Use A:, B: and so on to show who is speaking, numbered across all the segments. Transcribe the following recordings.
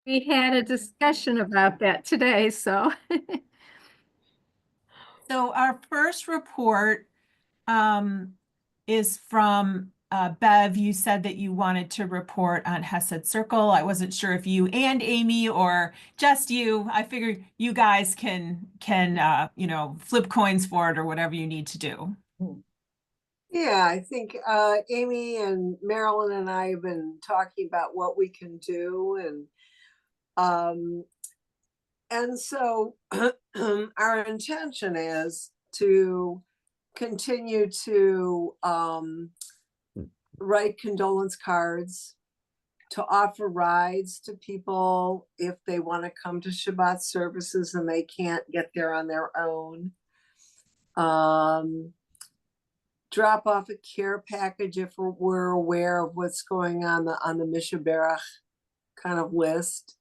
A: We had a discussion about that today, so.
B: So our first report is from Bev. You said that you wanted to report on Hesed Circle. I wasn't sure if you and Amy or just you. I figured you guys can flip coins for it or whatever you need to do.
C: Yeah, I think Amy and Marilyn and I have been talking about what we can do, um, and so our intention is to continue to write condolence cards, to offer rides to people if they want to come to Shabbat services and they can't get there on their own. Drop off a care package if we're aware of what's going on the Mishaberach kind of list.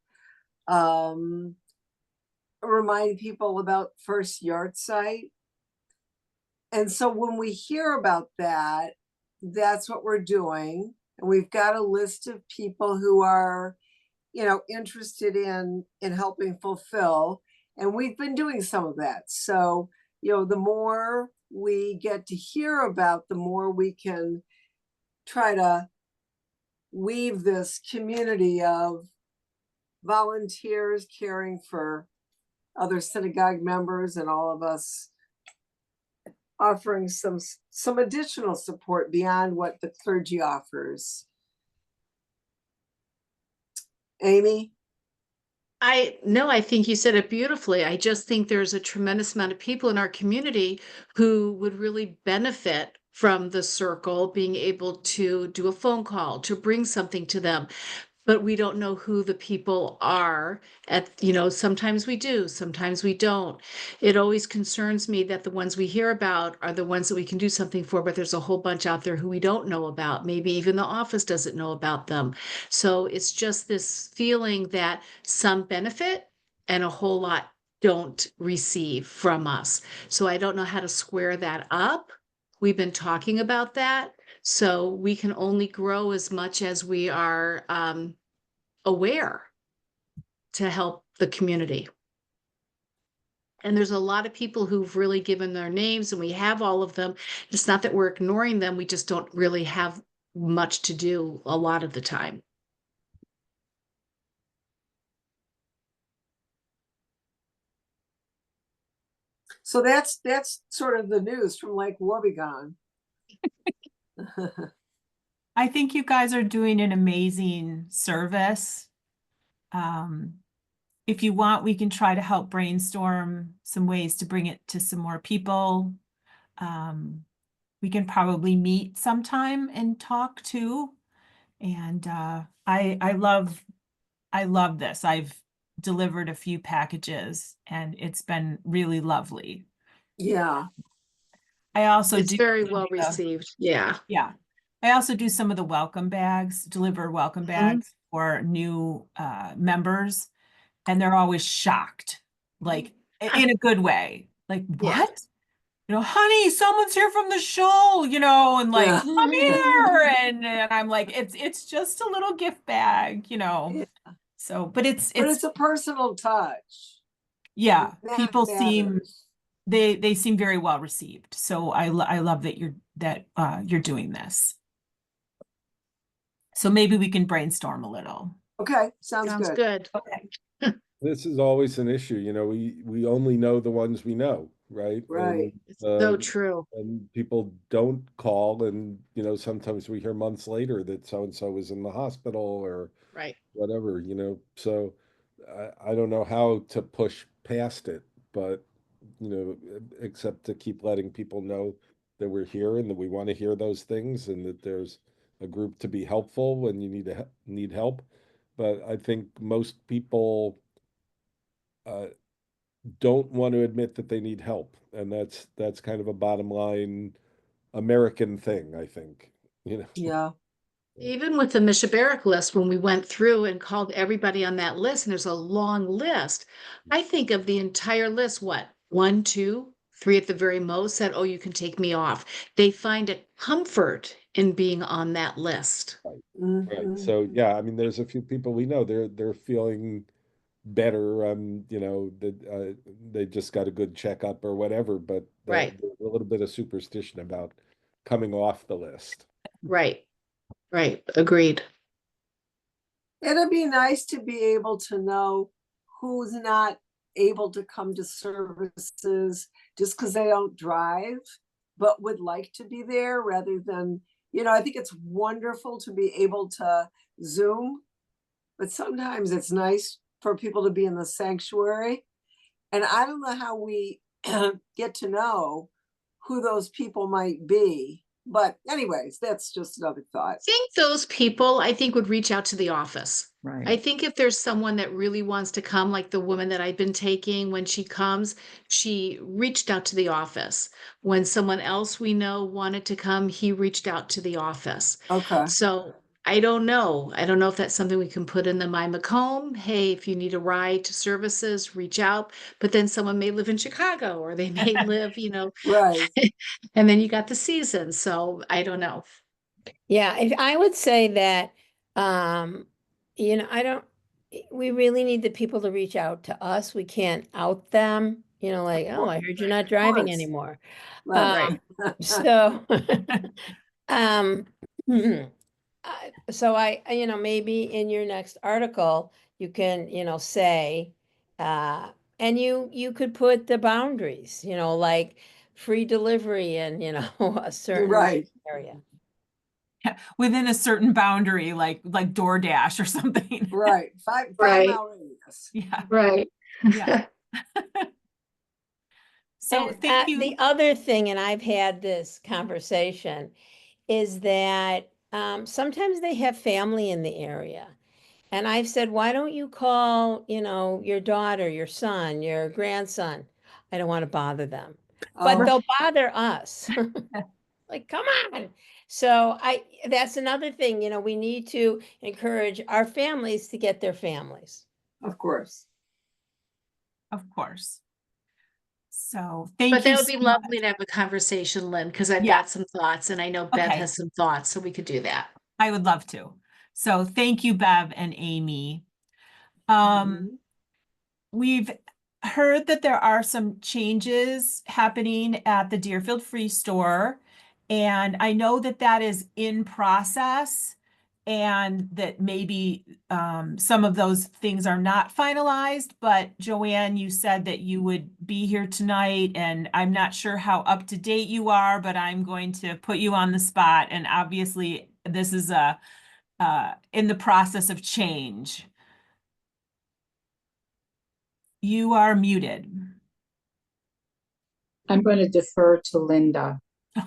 C: Remind people about first yard site. And so when we hear about that, that's what we're doing. And we've got a list of people who are, interested in helping fulfill. And we've been doing some of that. So, the more we get to hear about, the more we can try to weave this community of volunteers caring for other synagogue members and all of us offering some additional support beyond what the clergy offers. Amy?
D: I think you said it beautifully. I just think there's a tremendous amount of people in our community who would really benefit from the circle being able to do a phone call, to bring something to them. But we don't know who the people are sometimes we do, sometimes we don't. It always concerns me that the ones we hear about are the ones that we can do something for, but there's a whole bunch out there who we don't know about. Maybe even the office doesn't know about them. So it's just this feeling that some benefit and a whole lot don't receive from us. So I don't know how to square that up. We've been talking about that. So we can only grow as much as we are aware to help the community. And there's a lot of people who've really given their names, and we have all of them. It's not that we're ignoring them. We just don't really have much to do a lot of the time.
C: So that's sort of the news from Lake Wobegon.
B: I think you guys are doing an amazing service. If you want, we can try to help brainstorm some ways to bring it to some more people. We can probably meet sometime and talk too. And I love this. I've delivered a few packages and it's been really lovely.
C: Yeah.
B: I also
D: It's
B: do
D: very well received. Yeah.
B: Yeah. I also do some of the welcome bags, deliver welcome bags for new members, and they're always shocked, like in a good way. Like,
D: Yeah.
B: what? Honey, someone's here from the show, and like,
C: Yeah.
B: come here. And I'm like, it's just a little gift bag,
C: Yeah.
B: So, but it's
C: a personal touch.
B: Yeah,
C: That
B: people
C: matters.
B: they seem very well received. So I love that you're doing this. So maybe we can brainstorm a little.
C: Okay, sounds
D: Sounds
C: good.
D: good.
B: Okay.
E: This is always an issue, we only know the ones we know, right?
C: Right.
D: It's so true.
E: And people don't call, and sometimes we hear months later that so and so was in the hospital or
D: Right.
E: whatever, so I don't know how to push past it, but except to keep letting people know that we're here and that we want to hear those things and that there's a group to be helpful when you need help. But I think most people don't want to admit that they need help, and that's kind of a bottom line American thing, I think.
C: Yeah.
D: Even with the Mishabaric list, when we went through and called everybody on that list, and there's a long list, I think of the entire list, what, 1, 2, three at the very most said, oh, you can take me off. They find a comfort in being on that list.
E: Right.
C: Mhm.
E: So yeah, I mean, there's a few people we know, they're feeling better, you know, that they just got a good checkup or whatever, but
D: Right,
E: there's a little bit of superstition about coming off the list.
D: right, right. Agreed.
C: It'd be nice to be able to know who's not able to come to services just because they don't drive, but would like to be there rather than, I think it's wonderful to be able to Zoom, but sometimes it's nice for people to be in the sanctuary. And I don't know how we get to know who those people might be. But anyways, that's just another thought.
D: Think those people, I think, would reach out to the office. I
F: Right.
D: think if there's someone that really wants to come, like the woman that I've been taking, when she comes, she reached out to the office. When someone else we know wanted to come, he reached out to the office.
C: Okay.
D: So I don't know. I don't know if that's something we can put in the My Macomb. Hey, if you need a ride to services, reach out. But then someone may live in Chicago or they may live,
C: Right.
D: and then you got the season. So I don't know.
F: Yeah, I would say that, I don't, we really need the people to reach out to us. We can't out them, like, oh, I heard you're not driving
C: course.
F: anymore.
C: Right.
F: So, um, so maybe in your next article, you can, say, and you could put the boundaries, like free delivery in, a certain
C: Right.
F: area.
B: Within a certain boundary, like DoorDash or something.
C: Right. Five
D: Right.
C: mile radius.
B: Yeah.
D: Right.
B: Yeah. So
F: And,
B: thank you.
F: the other thing, and I've had this conversation, is that sometimes they have family in the area. And I've said, why don't you call, your daughter, your son, your grandson? I don't want to bother them, but
C: Oh,
F: they'll bother us. Like, come on. So that's another thing, we need to encourage our families to get their families.
C: of course.
B: Of course. So thank
D: But that
B: you
D: would
B: so
D: be
B: much.
D: lovely to have a conversation, Lynn, because I've
B: Yeah.
D: got some thoughts and I know Bev
B: Okay.
D: has some thoughts, so we could do that.
B: I would love to. So thank you, Bev and Amy.
C: Mhm.
B: We've heard that there are some changes happening at the Deerfield Free Store. And I know that that is in process and that maybe some of those things are not finalized. But Joanne, you said that you would be here tonight, and I'm not sure how up to date you are, but I'm going to put you on the spot. And obviously, this is in the process of change. You are muted.
G: I'm going to defer to Linda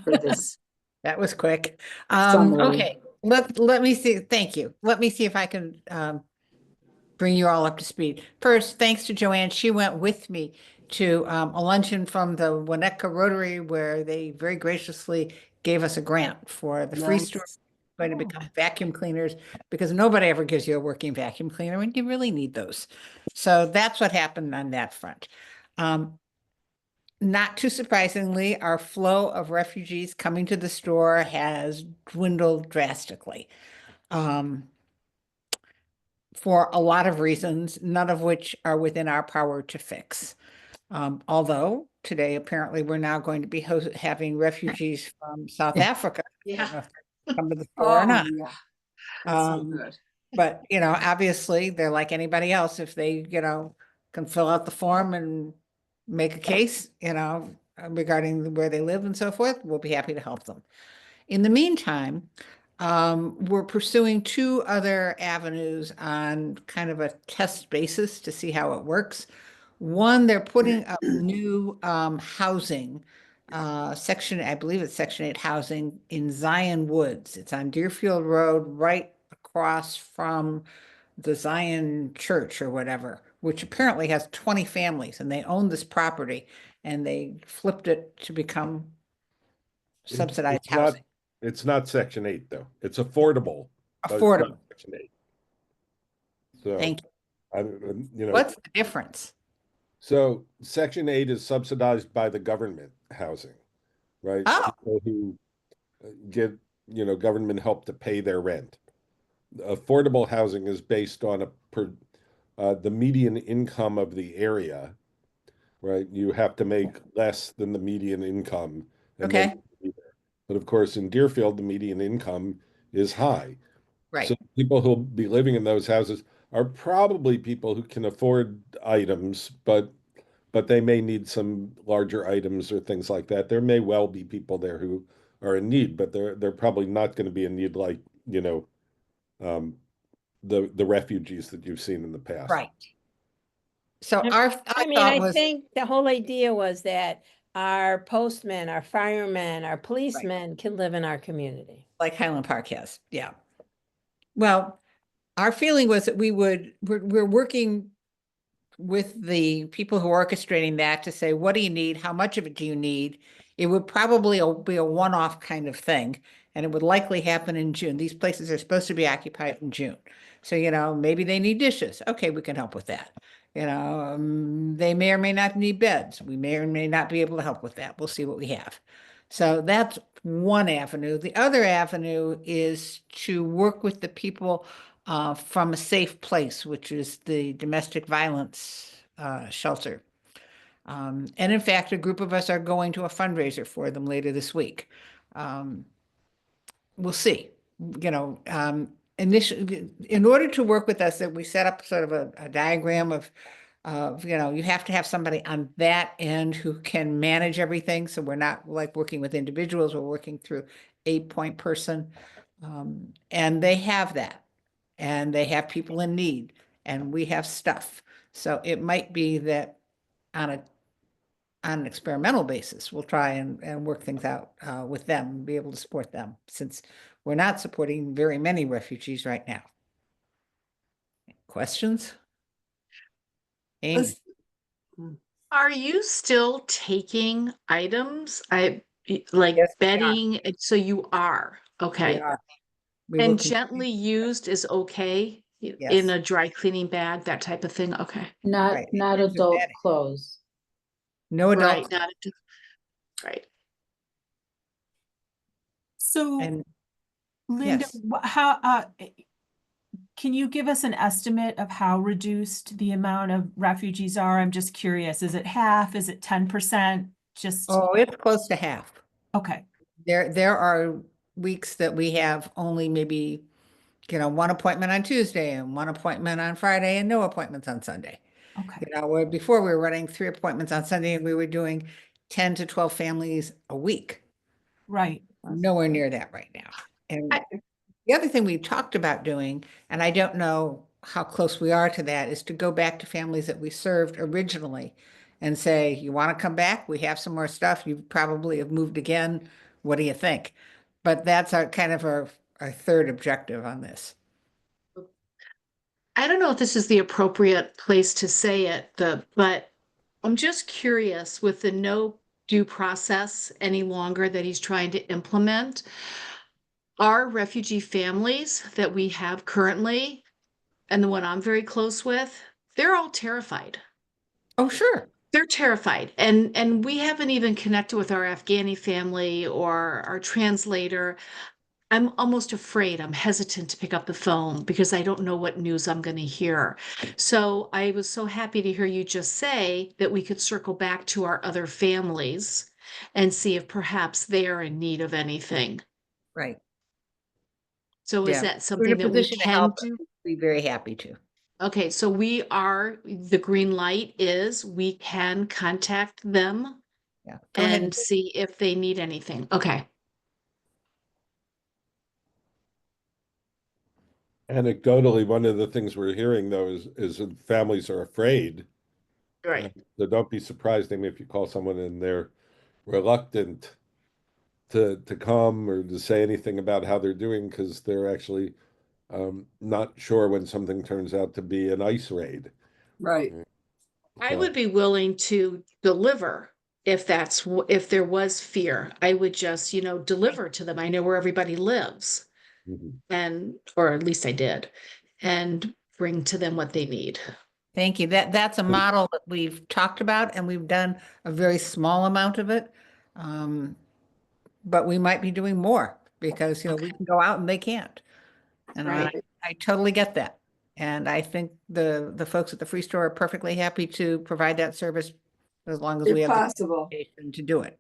G: for this
H: That was quick.
G: summary.
H: Okay, let me see. Thank you. Let me see if I can bring you all up to speed. First, thanks to Joanne. She went with me to a luncheon from the Winnetka Rotary where they very graciously gave us a grant for the free
C: Nice.
H: store going to become vacuum cleaners, because nobody ever gives you a working vacuum cleaner and you really need those. So that's what happened on that front. Not too surprisingly, our flow of refugees coming to the store has dwindled drastically. For a lot of reasons, none of which are within our power to fix. Although today, apparently, we're now going to be having refugees from South Africa. I don't know if they're come to the store or
C: Oh,
H: not.
C: yeah. That's so
H: Um,
C: good.
H: But, obviously, they're like anybody else. If they, can fill out the form and make a case, regarding where they live and so forth, we'll be happy to help them. In the meantime, we're pursuing two other avenues on kind of a test basis to see how it works. One, they're putting up new housing, section, I believe it's Section 8 housing in Zion Woods. It's on Deerfield Road, right across from the Zion Church or whatever, which apparently has 20 families, and they own this property and they flipped it to become subsidized
E: It's not,
H: housing.
E: it's not Section 8, though. It's affordable. but it's not
H: Affordable.
E: Section 8. So,
H: Thank you.
E: I don't,
H: What's the difference?
E: So Section 8 is subsidized by the government housing, right?
H: Oh,
E: People who get, government help to pay their rent. Affordable housing is based on the median income of the area, right? You have to make less than the median income, and then
H: okay,
E: you be there. But of course, in Deerfield, the median income is high.
H: right.
E: So people who'll be living in those houses are probably people who can afford items, but they may need some larger items or things like that. There may well be people there who are in need, but they're probably not going to be in need like, um, the refugees that you've seen in the past.
H: Right. So
F: I-
H: our
F: I mean,
H: thought
F: I
H: was,
F: think the whole idea was that our postmen, our firemen, our policemen can live in our community.
H: like Highland Park has, yeah. Well, our feeling was that we're working with the people who are orchestrating that to say, what do you need? How much of it do you need? It would probably be a one-off kind of thing, and it would likely happen in June. These places are supposed to be occupied in June. So, maybe they need dishes. Okay, we can help with that. They may or may not need beds. We may or may not be able to help with that. We'll see what we have. So that's one avenue. The other avenue is to work with the people from a safe place, which is the domestic violence shelter. And in fact, a group of us are going to a fundraiser for them later this week. We'll see. Initially, in order to work with us, that we set up sort of a diagram of, you have to have somebody on that end who can manage everything. So we're not like working with individuals, we're working through a point person. And they have that. And they have people in need, and we have stuff. So it might be that on an experimental basis, we'll try and work things out with them, and be able to support them, since we're not supporting very many refugees right now. Questions? Amy?
C: Let's-
D: Are you still taking items? Like
H: Yes, we are.
D: bedding, so you are,
H: We
D: okay.
H: are. We will
D: And
H: continue.
D: gently used is okay in
H: Yes.
D: a dry cleaning bag, that type of thing, okay.
G: Not,
H: Right, in
G: not
H: terms of
G: adult
H: bedding.
G: clothes.
H: No
D: Right,
H: adult.
D: not, right.
B: So
H: And
B: Linda,
H: yes.
B: how, can you give us an estimate of how reduced the amount of refugees are? I'm just curious. Is it half? Is it 10%? Just,
H: Oh, it's close to half.
B: okay,
H: There are weeks that we have only maybe, one appointment on Tuesday and one appointment on Friday and no appointments on Sunday.
B: okay.
H: Where before we were running 3 appointments on Sunday and we were doing 10 to 12 families a week.
B: Right.
H: Nowhere near that right now. And
D: I-
H: the other thing we talked about doing, and I don't know how close we are to that, is to go back to families that we served originally and say, you want to come back? We have some more stuff. You probably have moved again. What do you think? But that's our kind of our third objective on this.
D: I don't know if this is the appropriate place to say it, but I'm just curious with the no due process any longer that he's trying to implement. Our refugee families that we have currently, and the one I'm very close with, they're all terrified.
H: Oh, sure.
D: They're terrified. And we haven't even connected with our Afghani family or our translator. I'm almost afraid. I'm hesitant to pick up the phone because I don't know what news I'm going to hear. So I was so happy to hear you just say that we could circle back to our other families and see if perhaps they are in need of anything.
H: Right.
D: So is
H: Yeah.
D: that
H: We're in
D: something
H: a
D: that we
H: position to
D: can
H: help.
D: do?
H: Be very happy to.
D: Okay, so the green light is we can contact them
H: Yeah. Go ahead.
D: and see if they need anything. Okay.
E: Anecdotally, one of the things we're hearing though is that families are afraid.
D: Right.
E: So don't be surprised, Amy, if you call someone and they're reluctant to come or to say anything about how they're doing because they're actually not sure when something turns out to be an ICE raid.
C: Right.
D: I
E: So,
D: would be willing to deliver if if there was fear. I would just, deliver to them. I know where everybody lives
E: mhm.
D: or at least I did, and bring to them what they need.
H: Thank you. That's a model that we've talked about, and we've done a very small amount of it. But we might be doing more because, we
D: Okay.
H: can go out and they can't. And
D: Right.
H: I totally get that. And I think the folks at the Free Store are perfectly happy to provide that service as long as we
C: If
H: have the
C: possible.
H: qualification to do it.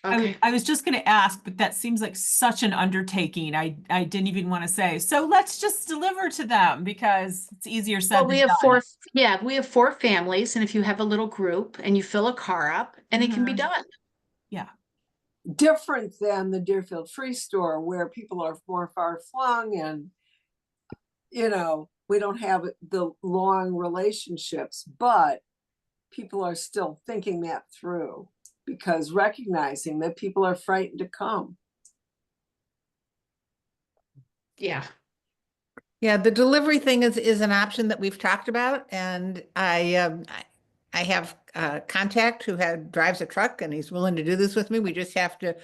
D: Okay.
B: I was just going to ask, but that seems like such an undertaking. I didn't even want to say, so let's just deliver to them because it's easier said
D: Well,
B: than
D: we have
B: done.
D: we have 4 families, and if you have a little group and you fill a car up, and it can be
B: Mhm.
D: done.
B: Yeah.
C: Different than the Deerfield Free Store where people are more far flung and, we don't have the long relationships, but people are still thinking that through because recognizing that people are frightened to come.
D: Yeah.
H: Yeah, the delivery thing is an option that we've talked about, and I have a contact who drives a truck, and he's willing to do this with me. We just have to,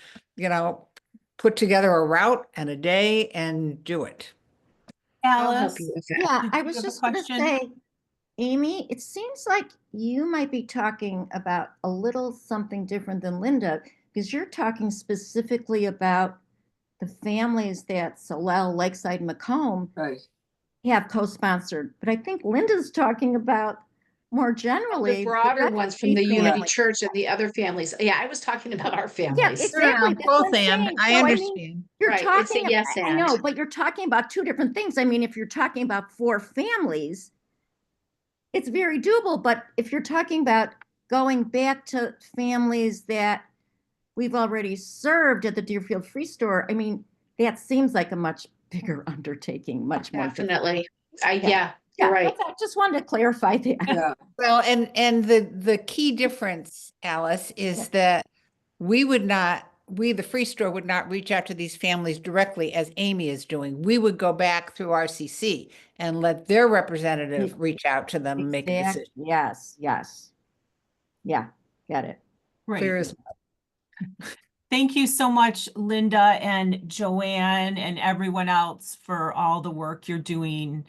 H: put together a route and a day and do it.
D: I'll help
B: Alice,
D: you with that.
I: Yeah,
B: did
I: I
B: you
I: was
B: have a
I: just gonna
B: question?
I: say, Amy, it seems like you might be talking about a little something different than Linda, because you're talking specifically about the families that Solel, Lakeside, Macomb
C: Right.
I: have co-sponsored. But I think Linda's talking about more
D: The
I: generally the
D: broader ones from the
I: refugee
D: Unity
I: family.
D: Church and the other families. Yeah, I was talking about our
I: Yeah,
D: families.
H: No, no,
I: exactly. That's
H: both
I: what I'm
H: and
I: saying.
H: I
I: So, I mean,
H: understand.
I: you're
D: Right, it's a
I: talking,
D: yes
I: I know,
D: and.
I: but you're talking about two different things. I mean, if you're talking about 4 families, it's very doable. But if you're talking about going back to families that we've already served at the Deerfield Free Store, I mean, that seems like a much bigger undertaking, much more difficult.
D: Definitely.
I: Yeah.
D: Yeah, you're right.
I: I just wanted to clarify that.
C: Yeah.
H: Well, and the key difference, Alice, is that we, the Free Store, would not reach out to these families directly as Amy is doing. We would go back through RCC and let their representative reach out to them and make a
I: Exact-
H: decision.
I: Yes, yes. Yeah, got it.
H: Clear
B: Great.
H: as
B: Thank you so much, Linda and Joanne and everyone else for all the work you're doing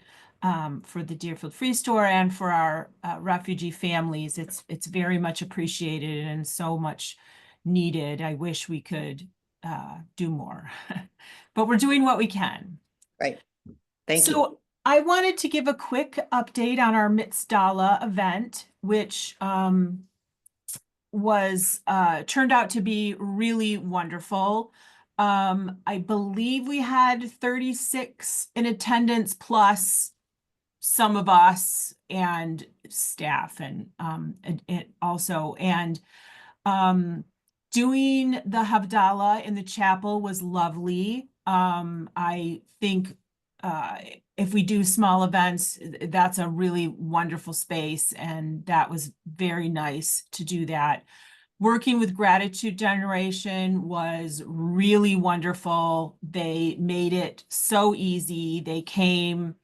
B: for the Deerfield Free Store and for our refugee families. It's very much appreciated and so much needed. I wish we could do more, but we're doing what we can.
H: right. Thank you.
B: So I wanted to give a quick update on our Mitzdala event, which was turned out to be really wonderful. I believe we had 36 in attendance plus some of us and staff and also doing the Havdalah in the chapel was lovely. I think if we do small events, that's a really wonderful space, and that was very nice to do that. Working with Gratitude Generation was really wonderful. They made it so easy. They came,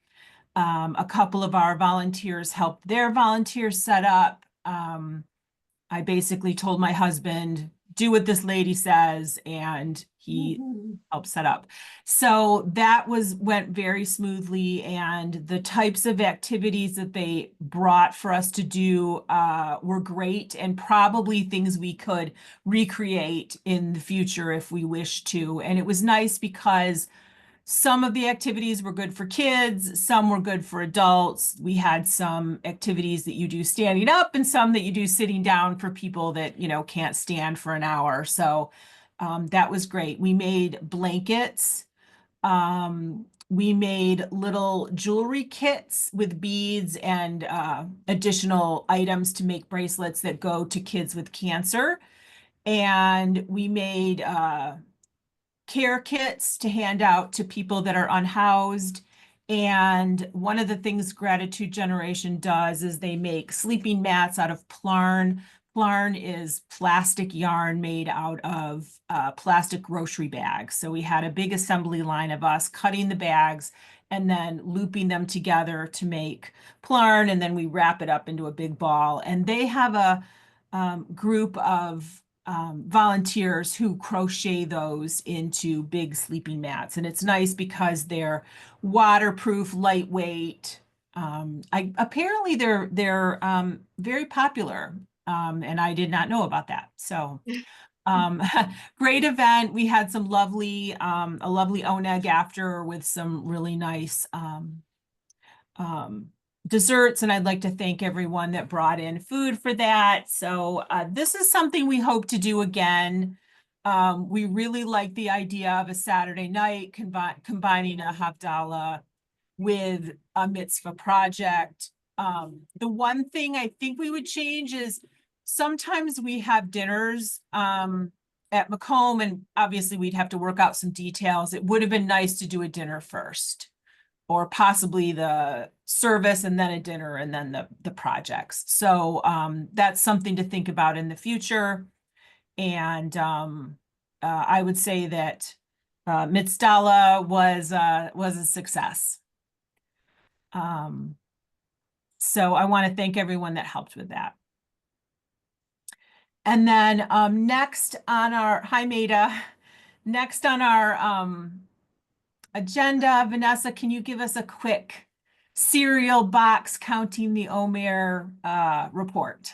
B: a couple of our volunteers helped their volunteers set up. I basically told my husband, do what this lady says, and he helped set up. So that went very smoothly, and the types of activities that they brought for us to do were great and probably things we could recreate in the future if we wish to. And it was nice because some of the activities were good for kids, some were good for adults. We had some activities that you do standing up and some that you do sitting down for people that, can't stand for an hour. So that was great. We made blankets. We made little jewelry kits with beads and additional items to make bracelets that go to kids with cancer. And we made care kits to hand out to people that are unhoused. And one of the things Gratitude Generation does is they make sleeping mats out of plarn. Plarn is plastic yarn made out of plastic grocery bags. So we had a big assembly line of us cutting the bags and then looping them together to make plarn, and then we wrap it up into a big ball. And they have a group of volunteers who crochet those into big sleeping mats. And it's nice because they're waterproof, lightweight, Apparently they're very popular, and I did not know about that. So great event. We had some lovely a lovely oneg after with some really nice desserts, and I'd like to thank everyone that brought in food for that. So this is something we hope to do again. We really like the idea of a Saturday night combining a Havdalah with a mitzvah project. The one thing I think we would change is sometimes we have dinners at Macomb, and obviously we'd have to work out some details. It would have been nice to do a dinner first, or possibly the service and then a dinner and then the projects. So that's something to think about in the future. And I would say that Mitzdala was a success. So I want to thank everyone that helped with that. And then next on our, hi Maida, next on our agenda, Vanessa, can you give us a quick cereal box counting the Omer report?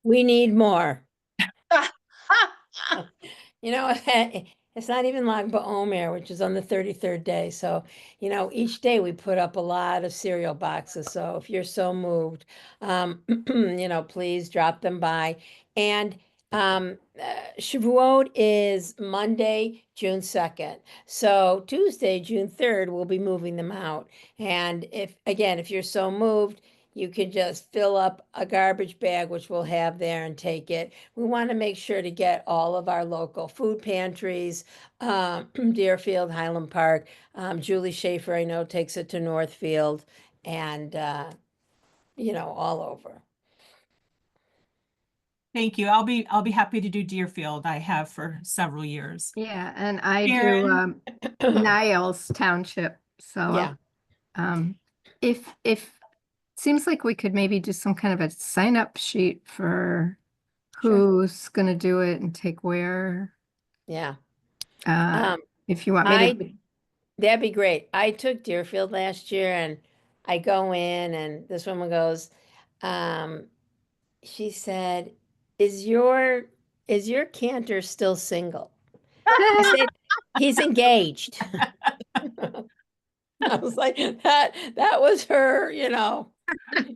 F: We need more. You know, it's not even Lag BaOmer, which is on the 33rd day. So, you know, each day we put up a lot of cereal boxes. So if you're so moved, you know, please drop them by. And Shavuot is Monday, June 2nd. So Tuesday, June 3rd, we'll be moving them out. And if you're so moved, you can just fill up a garbage bag, which we'll have there, and take it. We want to make sure to get all of our local food pantries, Deerfield, Highland Park. Julie Schaefer, I know, takes it to Northfield, and, you know, all over.
B: Thank you. I'll be happy to do Deerfield. I have for several years.
A: Yeah, and I
B: Karen?
A: do Niles Township. So
F: Yeah.
A: if seems like we could maybe do some kind of a sign up sheet for who's going to do it and take where.
F: Yeah.
A: If you want me to.
F: That'd be great. I took Deerfield last year, and I go in, and this woman goes, she said, is your cantor still single? I said, he's engaged. I was like, that was her, you know,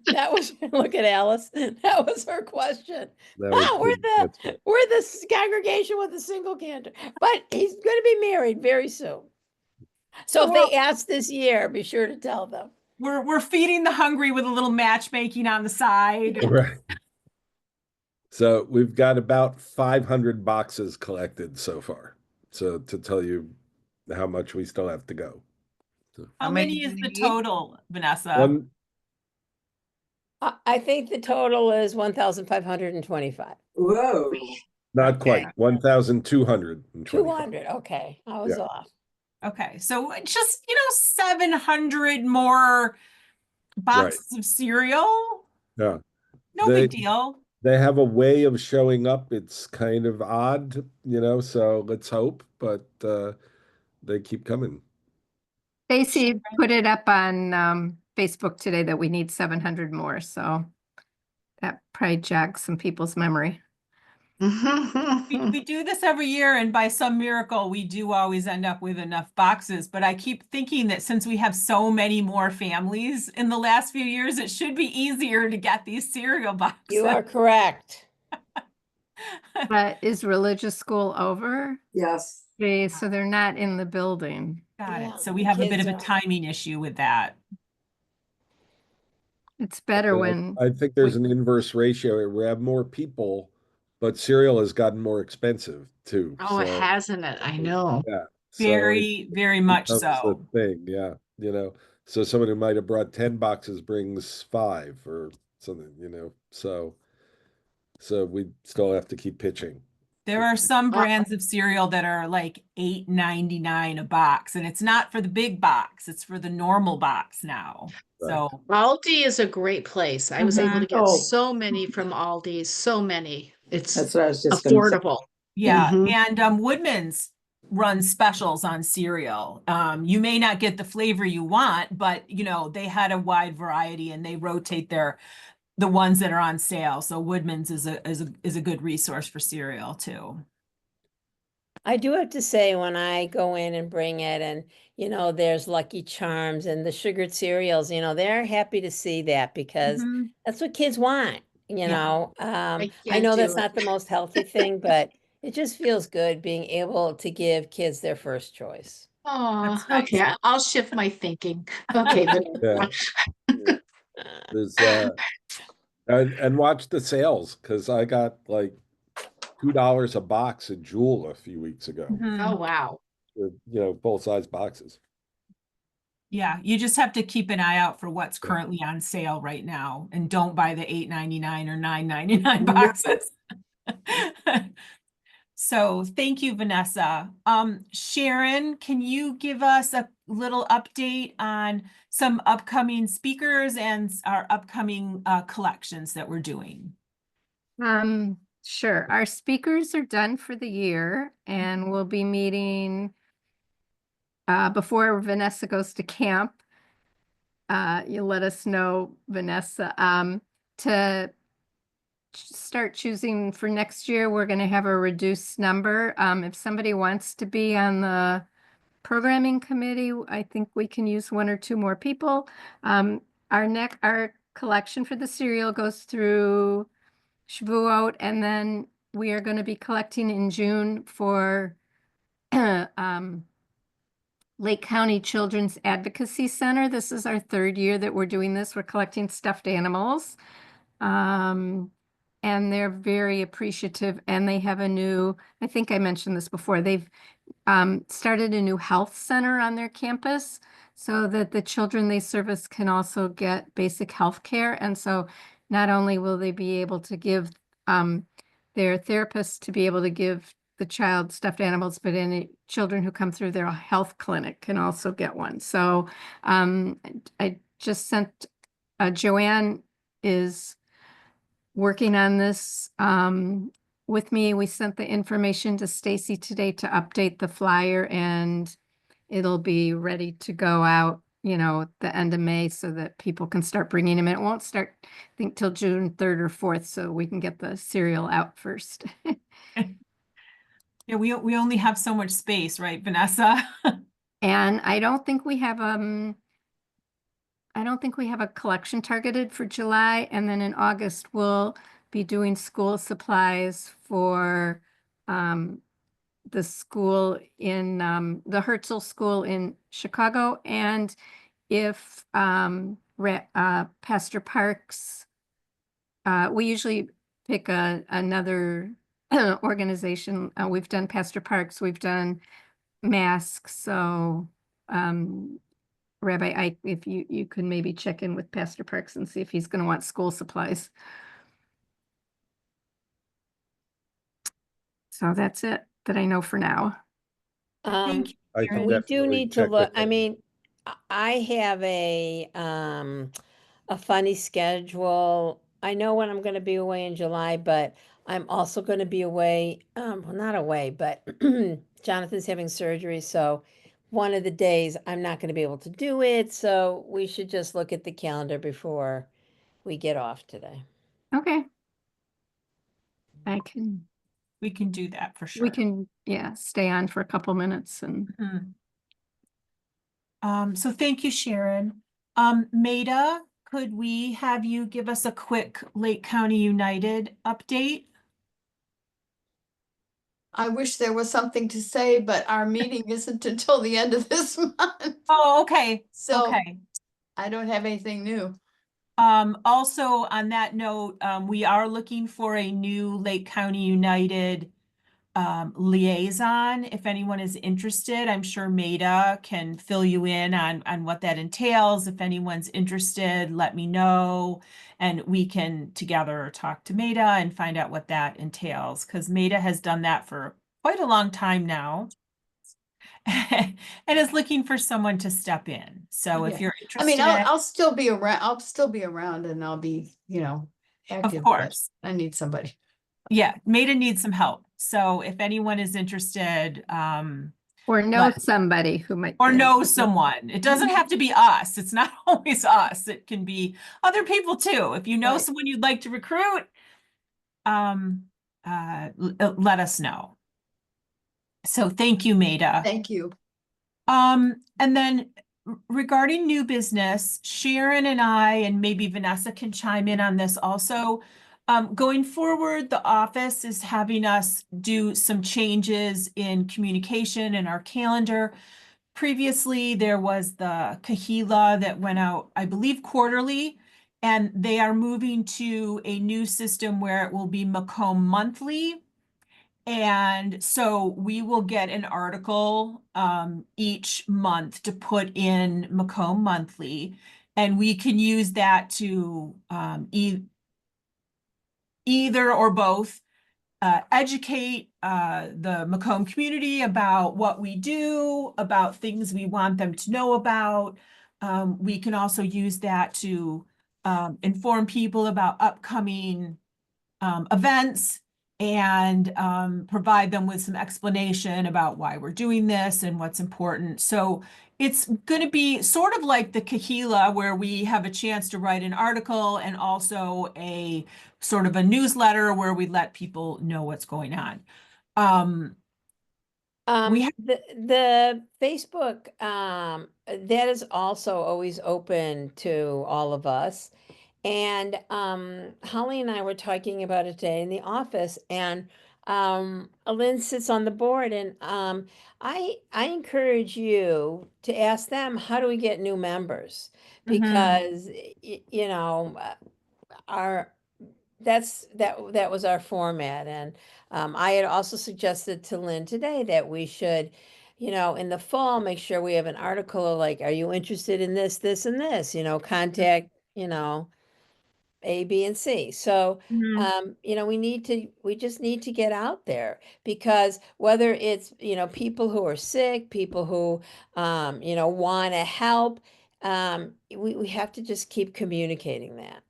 F: that was, look at Alice, that was her question.
E: That was
F: Wow, we're
E: good.
F: the congregation with a single cantor, but he's going to be married very soon. So if they ask this year, be sure to tell them.
B: We're feeding the hungry with a little matchmaking on the side.
E: Right. So we've got about 500 boxes collected so far. So to tell you how much we still have to go. So
B: How many is the total, Vanessa?
E: one,
F: I think the total is 1,525.
C: Whoa.
E: not quite, 1,225.
F: 200, okay, I was
E: Yeah.
F: off.
B: Okay, so just, you know, 700 more boxes of cereal.
E: Yeah.
B: No big deal.
E: They have a way of showing up. It's kind of odd, you know, so let's hope, but they keep coming.
A: Stacy put it up on Facebook today that we need 700 more. So that probably jogs some people's memory.
B: We do this every year, and by some miracle, we do always end up with enough boxes. But I keep thinking that since we have so many more families in the last few years, it should be easier to get these cereal boxes.
F: You are correct.
A: But is religious school over?
C: Yes.
A: So they're not in the building.
B: Got
F: Yeah,
B: it. So we
F: the
B: have a bit
F: kids
B: of a
F: are-
B: timing issue with that.
A: It's better when
E: I think there's an inverse ratio. We have more people, but cereal has gotten more expensive too.
D: Oh, it hasn't it? I know.
E: Yeah.
B: Very, very much
E: becomes the
B: so.
E: thing, yeah, you know. So someone who might have brought 10 boxes brings 5 or something, you know. So we still have to keep pitching.
B: There are some brands of cereal that are like $8.99 a box, and it's not for the big box, it's for the normal box now.
E: Right.
B: So
D: Aldi is a great place. I was able to get
G: Oh.
D: so many from Aldi, so many. It's
G: That's what I was just gonna say.
D: affordable.
B: yeah,
D: Mhm.
B: and Woodman's run specials on cereal. You may not get the flavor you want, but you know, they had a wide variety and they rotate the ones that are on sale. So Woodman's is a good resource for cereal too.
F: I do have to say, when I go in and bring it and, you know, there's Lucky Charms and the sugared cereals, you know, they're happy to see that because
B: Mhm.
F: that's what kids want, you
B: Yeah.
F: know.
D: I
F: I
D: can't
F: know
D: do
F: that's
D: it.
F: not the most healthy thing, but it just feels good being able to give kids their first choice.
D: Oh,
B: That's nice.
D: okay. I'll shift my thinking. Okay,
E: Yeah.
D: but
E: There's and watch the sales, because I got like $2 a box at Jewel a few weeks ago.
B: Mhm.
D: oh wow.
E: With, you know, full size boxes.
B: Yeah, you just have to keep an eye out for what's
E: Yeah.
B: currently on sale right now and don't buy the $8.99 or $9.99
C: No.
B: boxes. So thank you, Vanessa. Sharon, can you give us a little update on some upcoming speakers and our upcoming collections that we're doing?
A: Sure. Our speakers are done for the year, and we'll be meeting before Vanessa goes to camp. You'll let us know, Vanessa, to start choosing for next year. We're going to have a reduced number. If somebody wants to be on the programming committee, I think we can use 1 or 2 more people. Our collection for the cereal goes through Shavuot, and then we are going to be collecting in June for Lake County Children's Advocacy Center. This is our 3rd year that we're doing this. We're collecting stuffed animals. And they're very appreciative, and they have a new, I think I mentioned this before, they've started a new health center on their campus so that the children they service can also get basic health care. And so not only will they be able to give their therapists to be able to give the child stuffed animals, but any children who come through their health clinic can also get one. So I just sent, Joanne is working on this with me. We sent the information to Stacy today to update the flyer, and it'll be ready to go out, you know, at the end of May so that people can start bringing them in. It won't start, I think, till June 3rd or 4th, so we can get the cereal out first.
B: Yeah, we only have so much space, right, Vanessa?
A: And I don't think we have a collection targeted for July, and then in August we'll be doing school supplies for the school in the Herzl School in Chicago. And if Pastor Parks, we usually pick another organization. We've done Pastor Parks, we've done masks. So Rabbi Ike, if you could maybe check in with Pastor Parks and see if he's going to want school supplies. So that's it that I know for now.
B: Thank you.
E: I can
F: We do
E: definitely
F: need to
E: check
F: look,
E: with
F: I
E: them.
F: mean, I have a funny schedule. I know when I'm gonna be away in July, but I'm also gonna be away, well, not away, but Jonathan's having surgery, so one of the days I'm not gonna be able to do it, so we should just look at the calendar before we get off today.
A: Okay.
B: We can do that for sure.
A: We can, yeah, stay on for a couple minutes and
B: So thank you, Sharon. Maida, could we have you give us a quick Lake County United update?
J: I wish there was something to say, but our meeting isn't until the end of this month.
B: Oh, okay.
J: So
B: Okay.
J: I don't have anything new.
B: Also on that note, we are looking for a new Lake County United liaison. If anyone is interested, I'm sure Maida can fill you in on what that entails. If anyone's interested, let me know, and we can together talk to Maida and find out what that entails, because Maida has done that for quite a long time now and is looking for someone to step in. So if
J: Okay.
B: you're
J: I mean,
B: interested,
J: I'll still be around. I'll still be around, and I'll be, active. but
B: course.
J: I need somebody.
B: Yeah, Maida needs some help. So if anyone is interested,
A: Or know
B: Let-
A: somebody who might.
B: or
A: be
B: know
A: interested.
B: someone, it doesn't have to be us. It's not always us. It can be other people too. If you know
A: Right.
B: someone you'd like to recruit, let us know. So thank you, Maida.
J: Thank you.
B: And then regarding new business, Sharon and I, and maybe Vanessa can chime in on this also. Going forward, the office is having us do some changes in communication in our calendar. Previously, there was the Kahila that went out, I believe, quarterly, and they are moving to a new system where it will be Macomb monthly. And so we will get an article each month to put in Macomb Monthly, and we can use that to either or both educate the Macomb community about what we do, about things we want them to know about. We can also use that to inform people about upcoming events and provide them with some explanation about why we're doing this and what's important. So it's going to be sort of like the Kahila, where we have a chance to write an article and also a sort of a newsletter where we let people know what's going on. We have-
F: The Facebook, that is also always open to all of us. And Holly and I were talking about it today in the office, and Lynn sits on the board, and I encourage you to ask them, how do we get new members? Because you know, our that was our format, and I had also suggested to Lynn today that we should, you know, in the fall, make sure we have an article like, are you interested in this, this, and this? You know, contact, you know, A, B, and C. So, you know, we just need to get out there, because whether it's, you know, people who are sick, people who, you know, want to help, we have to just keep communicating that.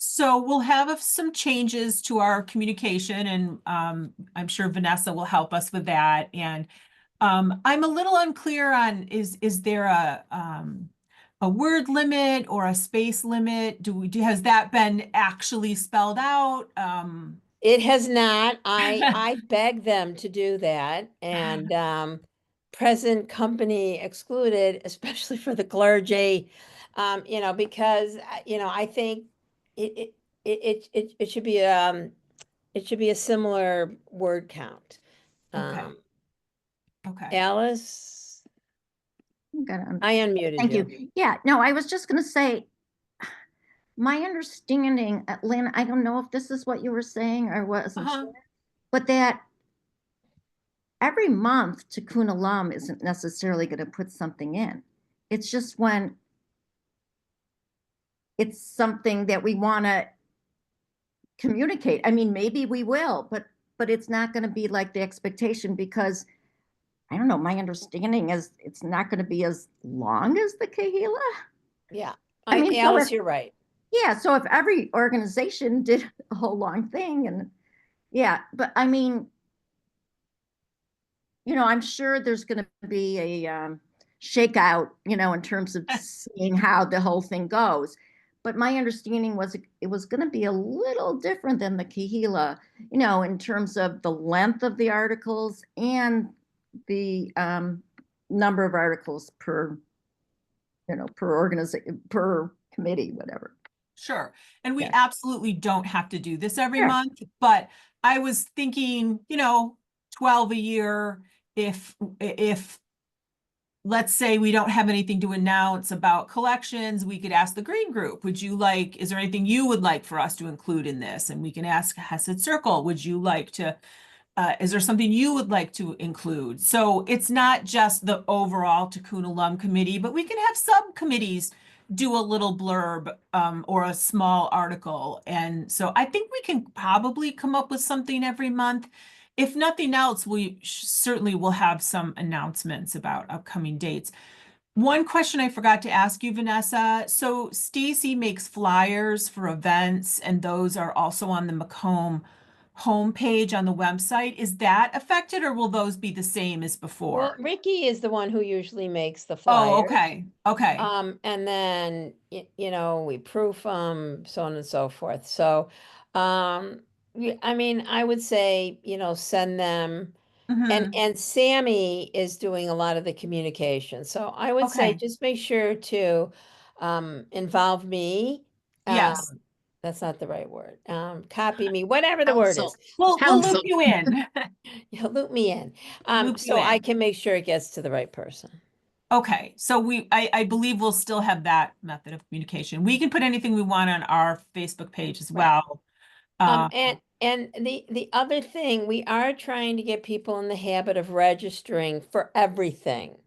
B: So we'll have some changes to our communication, and I'm sure Vanessa will help us with that. And I'm a little unclear on, is there a word limit or a space limit? Has that been actually spelled out?
F: It has not. I beg them to do that, and present company excluded, especially for the clergy. You know, because you know, I think it should be it should be a similar word count.
B: Okay. Okay.
F: Alice,
I: Gotta
F: I unmuted
I: Thank
F: you.
I: you. Yeah, no, I was just gonna say, my understanding, Lynn, I don't know if this is what you were saying or wasn't
B: Uh-huh.
I: sure, but that every month Tikkun Olam isn't necessarily gonna put something in. It's just when it's something that we wanna communicate. I mean, maybe we will, but it's not gonna be like the expectation, because I don't know, my understanding is it's not gonna be as long as the Kahila.
F: Yeah,
I: I mean, so
F: Alice,
I: if-
F: you're right.
I: Yeah, so if every organization did a whole long thing, and yeah, but I mean, you know, I'm sure there's going to be a shakeout, you know, in terms of seeing how the whole thing goes. But my understanding was it was going to be a little different than the Kahila, you know, in terms of the length of the articles and the number of articles per, you know, per organization, per committee, whatever.
B: Sure. And we
I: Yeah.
B: absolutely don't have to do this every
I: Sure.
B: month, but I was thinking, you know, 12 a year, if let's say we don't have anything to announce about collections, we could ask the Green Group, is there anything you would like for us to include in this? And we can ask Hesed Circle, would you like to, is there something you would like to include? So it's not just the overall Tikkun Olam committee, but we can have subcommittees do a little blurb or a small article. And so I think we can probably come up with something every month. If nothing else, we certainly will have some announcements about upcoming dates. One question I forgot to ask you, Vanessa. So Stacy makes flyers for events, and those are also on the Macomb homepage on the website, is that affected or will those be the same as
F: Well,
B: before?
F: Ricky is the one who usually makes the
B: Oh,
F: flyers.
B: okay, okay.
F: And then, you know, we proof them, so on and so forth. So, I mean, I would say, you know, send them.
B: Mhm.
F: And Sammy is doing a lot of the communication. So I would say
B: Okay.
F: just make sure to involve me.
B: Yes.
F: That's not the right word. Copy me, whatever the word is.
B: We'll loop
D: Council.
B: you in.
F: You loop me in.
B: Loop you
F: So I
B: in.
F: can make sure it gets to the right person.
B: Okay, so I believe we'll still have that method of communication. We can put anything we want on our Facebook page as
F: Right.
B: well. Um,
F: And the other thing, we are trying to get people in the habit of registering for everything.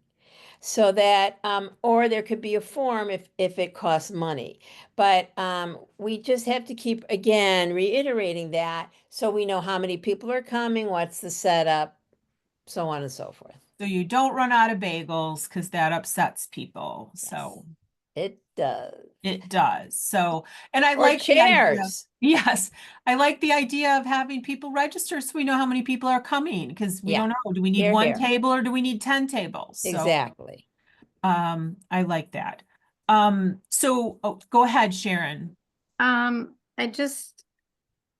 F: So that, or there could be a form if it costs money. But we just have to keep, again, reiterating that so we know how many people are coming, what's the setup, so on and so forth.
B: so you don't run out of bagels because that upsets people. So
F: It does.
B: it does. So, and I
F: Or
B: like the idea.
F: chairs.
B: Yes, I like the idea of having people register so we know how many people are coming because we
F: Yeah.
B: don't know. Do we need
F: Here,
B: one
F: here.
B: table or do we need 10 tables? So,
F: Exactly.
B: I like that. So go ahead, Sharon.
A: I just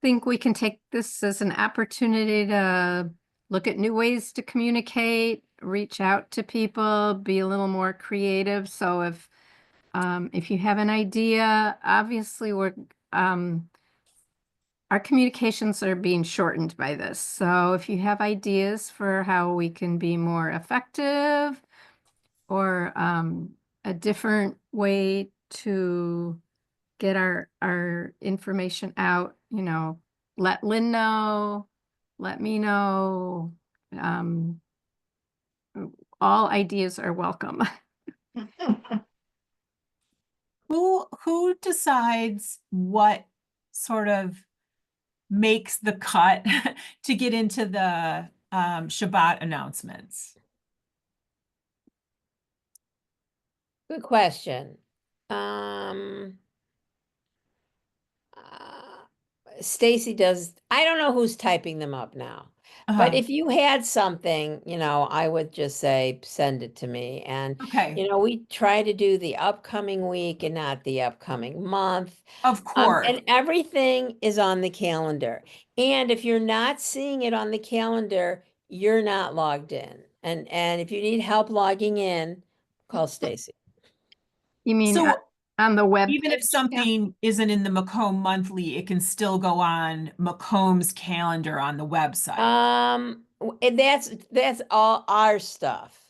A: think we can take this as an opportunity to look at new ways to communicate, reach out to people, be a little more creative. So if you have an idea, obviously our communications are being shortened by this. So if you have ideas for how we can be more effective or a different way to get our information out, you know, let Lynn know, let me know. Um, all ideas are welcome.
B: Who decides what sort of makes the cut to get into the Shabbat announcements?
F: Good question. Stacy does, I don't know who's typing them up now. But
B: Uh-huh.
F: if you had something, you know, I would just say, send it to me. And,
B: Okay,
F: you know, we try to do the upcoming week and not the upcoming month.
B: of course.
F: And everything is on the calendar. And if you're not seeing it on the calendar, you're not logged in. And if you need help logging in, call Stacy.
A: You mean
B: So
A: on the web
B: even if
A: page?
B: something isn't in the Macomb Monthly, it can still go on Macomb's calendar on the website.
F: And that's all our stuff.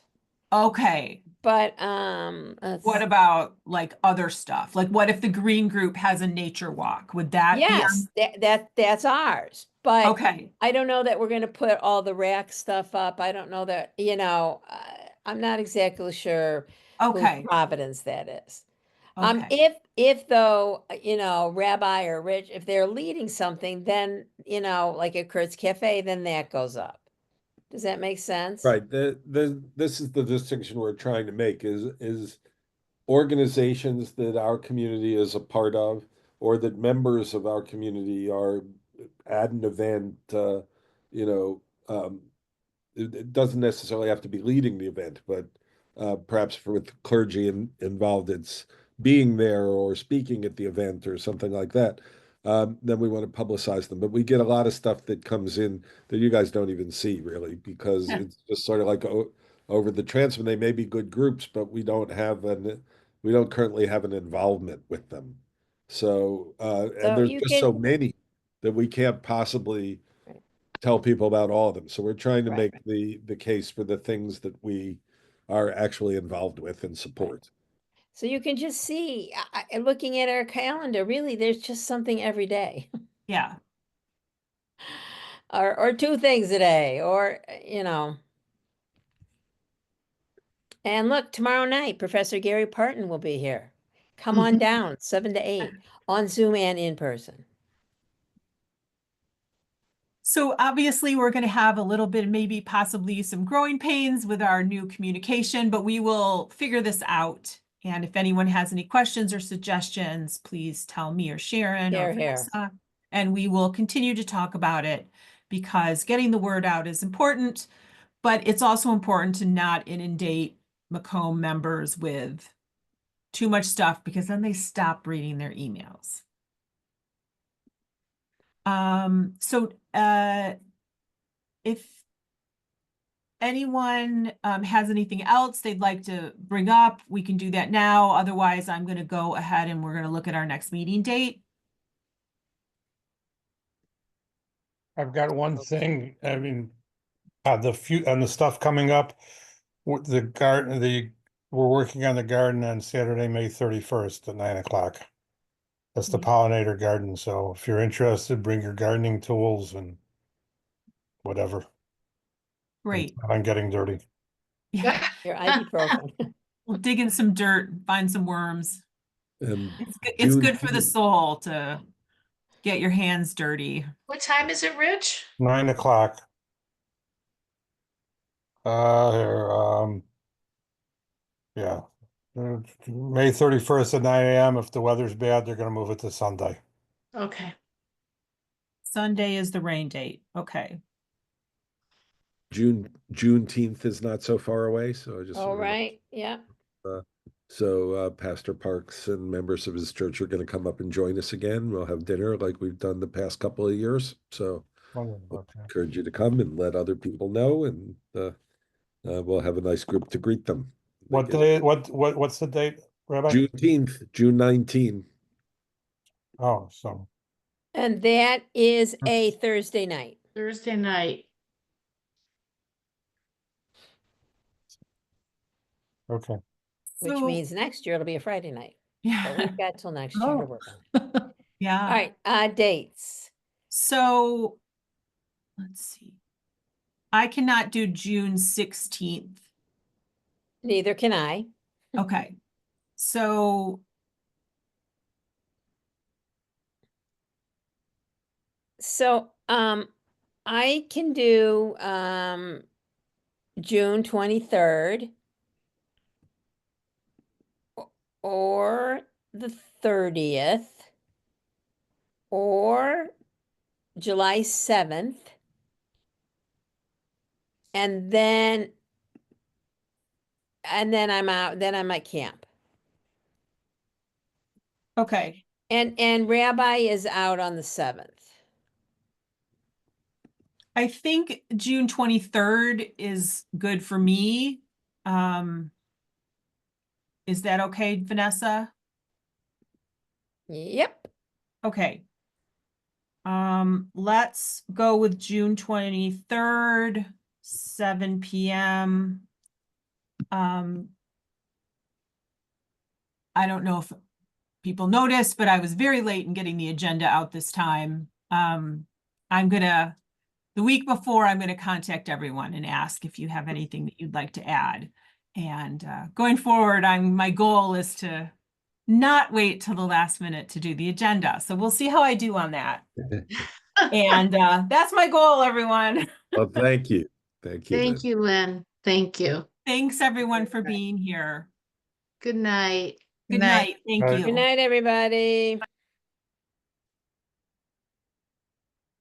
B: Okay,
F: But
B: what about like other stuff? Like what if the green group has a nature walk? Would that be
F: yes, that's ours. But
B: okay,
F: I don't know that we're going to put all the rack stuff up. I don't know that, you know, I'm not exactly sure whose
B: okay,
F: providence that is.
B: okay.
F: If though, you know, Rabbi or Rich, if they're leading something, then, you know, like at Kurt's Cafe, then that goes up. Does that make sense?
E: Right. This is the distinction we're trying to make is organizations that our community is a part of, or that members of our community are at an event, you know, it doesn't necessarily have to be leading the event, but perhaps with clergy involved, it's being there or speaking at the event or something like that. Then we want to publicize them. But we get a lot of stuff that comes in that you guys don't even see really, because
B: Yeah.
E: it's just sort of like over the transfer. They may be good groups, but we don't currently have an involvement with them. So and
F: So
E: there's
F: you
E: just so
F: can,
E: many that we can't possibly
F: right,
E: tell people about all of them. So we're trying to
F: right,
E: make the case for the things that we are actually involved with and
F: right.
E: support.
F: So you can just see, looking at our calendar, really, there's just something every day.
B: Yeah.
F: Or two things a day, or, you know. And look, tomorrow night, Professor Gary Parton will be here. Come on down, 7 to 8, on Zoom and in person.
B: So obviously we're going to have a little bit, maybe possibly some growing pains with our new communication, but we will figure this out. And if anyone has any questions or suggestions, please tell me or Sharon or
F: Here, here.
B: Vanessa. And we will continue to talk about it because getting the word out is important, but it's also important to not inundate Macomb members with too much stuff because then they stop reading their emails. If anyone has anything else they'd like to bring up, we can do that now. Otherwise, I'm going to go ahead and we're going to look at our next meeting date.
K: I've got one thing, I mean, the stuff coming up, with the garden, we're working on the garden on Saturday, May 31st at 9 o'clock. That's the pollinator garden, so if you're interested, bring your gardening tools and whatever.
B: Great.
K: I'm getting dirty.
B: Yeah.
F: Your ibuprofen.
B: We'll dig in some dirt, find some worms.
E: And
B: It's good for the
E: Juneteenth-
B: soul to get your hands dirty.
D: What time is it, Rich?
K: 9 o'clock. Yeah. May 31st at 9 AM. If the weather's bad, they're gonna move it to Sunday.
D: Okay.
B: Sunday is the rain date. Okay.
E: Juneteenth is not so far away, so I just.
F: All right, yeah.
E: So Pastor Parks and members of his church are going to come up and join us again. We'll have dinner like we've done the past couple of years. So
K: Okay.
E: encourage you to come and let other people know, and we'll have a nice group to greet them.
K: What day, what's the date, Rabbi?
E: Juneteenth, June 19.
K: Oh, so,
F: And that is a Thursday night.
D: Thursday night.
K: okay.
F: Which
B: So-
F: means next year it'll be a Friday night. But
B: Yeah.
F: we've got till next year to work on it. All
B: Yeah.
F: right, dates.
B: So let's see. I cannot do June 16th.
F: Neither can I.
B: Okay. So
F: So, I can do, June 23rd. Or the 30th. Or July 7th. And then I'm out, then I'm at camp.
B: okay.
F: And Rabbi is out on the 7th.
B: I think June 23rd is good for me. Is that okay, Vanessa?
F: Yep.
B: Okay. Let's go with June 23rd, 7 p.m. I don't know if people noticed, but I was very late in getting the agenda out this time. The week before, I'm gonna contact everyone and ask if you have anything that you'd like to add. And going forward, my goal is to not wait till the last minute to do the agenda. So we'll see how I do on that. And that's my goal, everyone.
E: Well, thank you. Thank you.
D: Thank you, Lynn. Thank you.
B: Thanks, everyone, for being here.
D: Good night.
B: Good
H: Night.
B: night. Thank
K: Night.
B: you.
F: Good night, everybody.